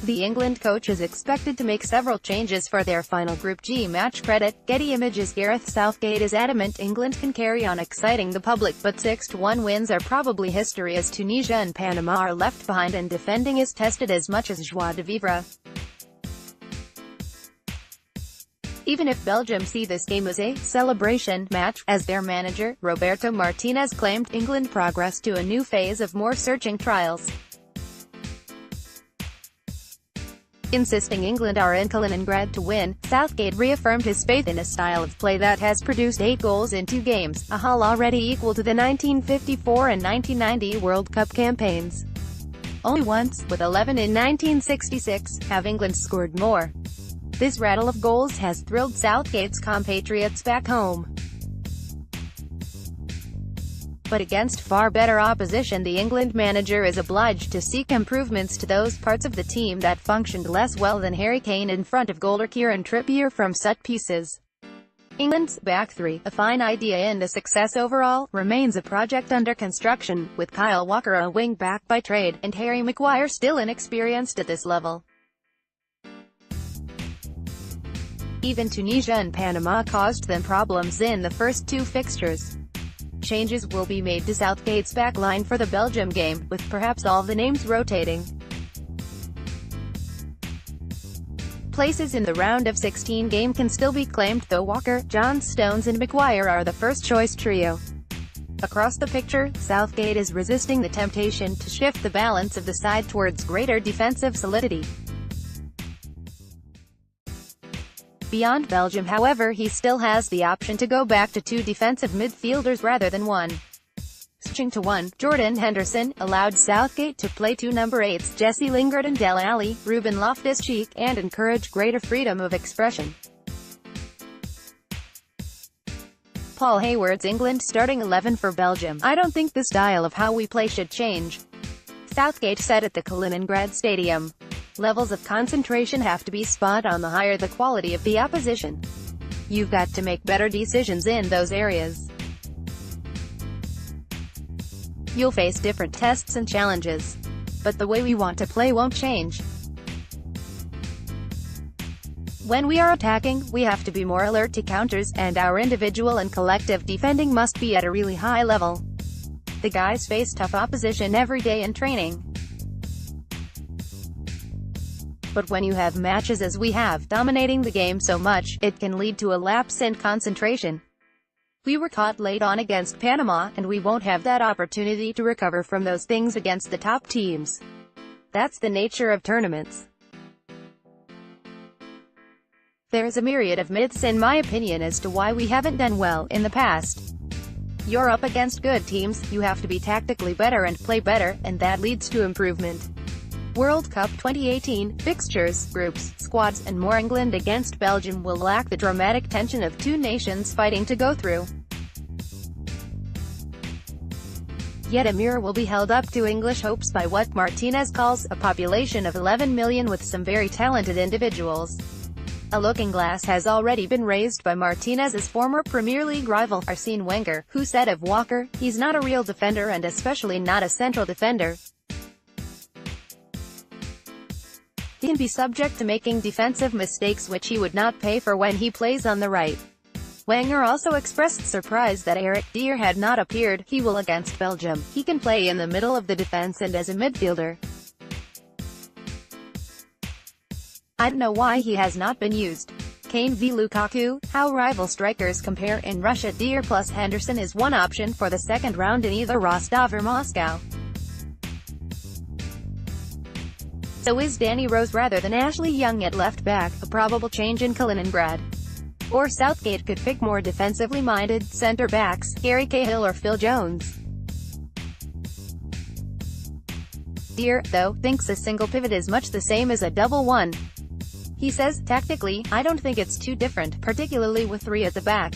The England coach is expected to make several changes for their final Group G match. Getty Images Gareth Southgate is adamant England can carry on exciting the public, but 6-1 wins are probably history as Tunisia and Panama are left behind and defending is tested as much as joie de vivre. Even if Belgium see this game as a celebration match, as their manager, Roberto Martinez, claimed, England progress to a new phase of more searching trials. Insisting England are in Kaliningrad to win, Southgate reaffirmed his faith in a style of play that has produced 8 goals in 2 games, a haul already equal to the 1954 and 1990 World Cup campaigns. Only once, with 11 in 1966, have England scored more. This rattle of goals has thrilled Southgate's compatriots back home. But against far better opposition, the England manager is obliged to seek improvements to those parts of the team that functioned less well than Harry Kane in front of goal or Kieran Trippier from set pieces. England's back three, a fine idea and a success overall, remains a project under construction, with Kyle Walker a wing-back by trade, and Harry Maguire still inexperienced at this level. Even Tunisia and Panama caused them problems in the first 2 fixtures. Changes will be made to Southgate's backline for the Belgium game, with perhaps all the names rotating. Places in the round of 16 game can still be claimed, though Walker, John Stones and Maguire are the first-choice trio. Across the picture, Southgate is resisting the temptation to shift the balance of the side towards greater defensive solidity. Beyond Belgium, however, he still has the option to go back to 2 defensive midfielders rather than 1. Switching to 1, Jordan Henderson, allowed Southgate to play 2 number 8s, Jesse Lingard and Dele Alli, Ruben Loftus-Cheek, and encourage greater freedom of expression. Paul Hayward's England starting 11 for Belgium. I don't think the style of how we play should change, Southgate said at the Kaliningrad stadium. Levels of concentration have to be spot on. The higher the quality of the opposition, you've got to make better decisions in those areas. You'll face different tests and challenges, but the way we want to play won't change. When we are attacking, we have to be more alert to counters, and our individual and collective defending must be at a really high level. The guys face tough opposition every day in training. But when you have matches as we have, dominating the game so much, it can lead to a lapse in concentration. We were caught late on against Panama, and we won't have that opportunity to recover from those things against the top teams. That's the nature of tournaments. There's a myriad of myths in my opinion as to why we haven't done well in the past. You're up against good teams, you have to be tactically better and play better, and that leads to improvement. World Cup 2018, fixtures, groups, squads, and more. England against Belgium will lack the dramatic tension of 2 nations fighting to go through. Yet a mirror will be held up to English hopes by what Martinez calls a population of 11 million with some very talented individuals. A looking glass has already been raised by Martinez's former Premier League rival, Arsene Wenger, who said of Walker, "He's not a real defender and especially not a central defender. He can be subject to making defensive mistakes which he would not pay for when he plays on the right." Wenger also expressed surprise that Eric Dier had not appeared. He will against Belgium. He can play in the middle of the defense and as a midfielder. I don't know why he has not been used. Kane v Lukaku, how rival strikers compare in Russia. Dier plus Henderson is one option for the second round in either Rostov or Moscow. So is Danny Rose rather than Ashley Young at left back, a probable change in Kaliningrad. Or Southgate could pick more defensively minded centre-backs, Gary Cahill or Phil Jones. Dier, though, thinks a single pivot is much the same as a double one. He says, tactically, I don't think it's too different, particularly with 3 at the back.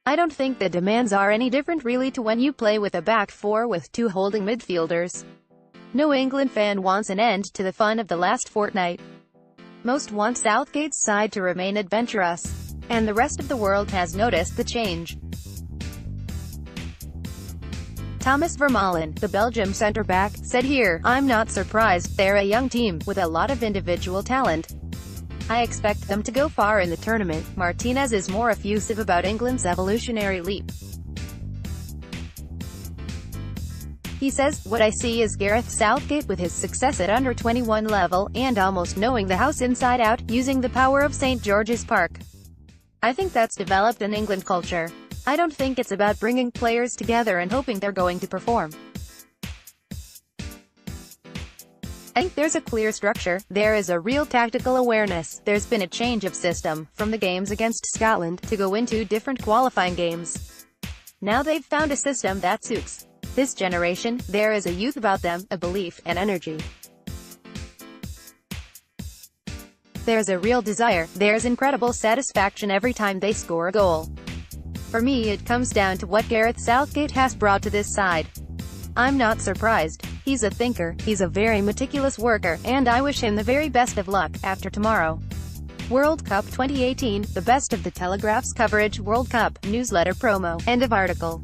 I don't think the demands are any different really to when you play with a back 4 with 2 holding midfielders. No England fan wants an end to the fun of the last fortnight. Most want Southgate's side to remain adventurous. And the rest of the world has noticed the change. Thomas Vermaelen, the Belgium centre-back, said here, "I'm not surprised, they're a young team, with a lot of individual talent. I expect them to go far in the tournament." Martinez is more effusive about England's evolutionary leap. He says, "What I see is Gareth Southgate with his success at under-21 level, and almost knowing the house inside out, using the power of St. George's Park. I think that's developed an England culture. I don't think it's about bringing players together and hoping they're going to perform. I think there's a clear structure, there is a real tactical awareness. There's been a change of system, from the games against Scotland, to go into different qualifying games. Now they've found a system that suits this generation. There is a youth about them, a belief, and energy. There's a real desire, there's incredible satisfaction every time they score a goal. For me it comes down to what Gareth Southgate has brought to this side. I'm not surprised. He's a thinker, he's a very meticulous worker, and I wish him the very best of luck, after tomorrow." World Cup 2018, the best of the Telegraph's coverage. World Cup, newsletter promo, end of article.